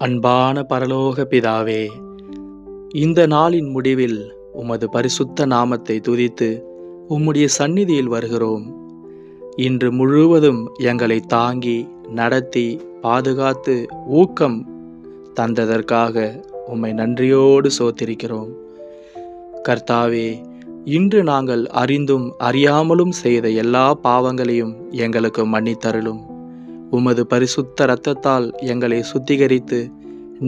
அன்பான பரலோக பிதாவே, இந்த நாளின் முடிவில் உமது பரிசுத்த நாமத்தை துதித்து உம்முடைய சந்நிதியில் வருகிறோம். இன்று முழுவதும் எங்களை தாங்கி நடத்தி பாதுகாத்து ஊக்கம் தந்ததற்காக உம்மை நன்றியோடு ஸ்தோத்திரிக்கிறோம். கர்த்தாவே, இன்று நாங்கள் அறிந்தும் அறியாமலும் செய்த எல்லா பாவங்களையும் எங்களுக்கு மன்னித்தருளும். உமது பரிசுத்த இரத்தத்தால் எங்களை சுத்திகரித்து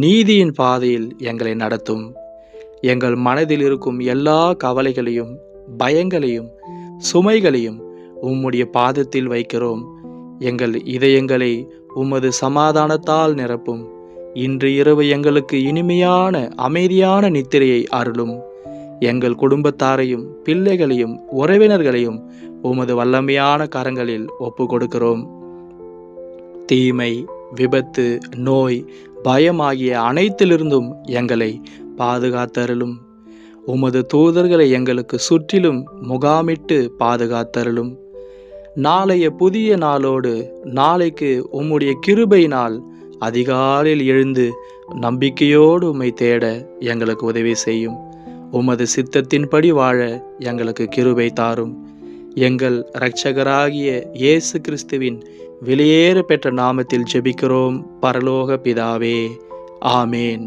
நீதியின் பாதையில் எங்களை நடத்தும். எங்கள் மனதில் இருக்கும் எல்லா கவலைகளையும் பயங்களையும் சுமைகளையும் உம்முடைய பாதத்தில் வைக்கிறோம். எங்கள் இதயங்களை உமது சமாதானத்தால் நிரப்பும். இன்று இரவு எங்களுக்கு இனிமையான அமைதியான நித்திரையை அருளும். எங்கள் குடும்பத்தாரையும் பிள்ளைகளையும் உறவினர்களையும் உமது வல்லமையான கரங்களில் ஒப்பு கொடுக்கிறோம். தீமை, விபத்து, நோய், பயம் ஆகிய அனைத்திலிருந்தும் எங்களை பாதுகாத்தருளும். உமது தூதர்களை எங்களுக்கு சுற்றிலும் முகாமிட்டு பாதுகாத்தருளும். நாளைய புதிய நாளோடு நாளைக்கு உம்முடைய கிருபையினால் அதிகாலையில் எழுந்து நம்பிக்கையோடு உம்மை தேட எங்களுக்கு உதவி செய்யும். உமது சித்தத்தின்படி வாழ எங்களுக்கு கிருபை தாரும். எங்கள் இரட்சகராகிய இயேசு கிறிஸ்துவின் வெளியேற பெற்ற நாமத்தில் ஜெபிக்கிறோம் பரலோக பிதாவே. ஆமேன்.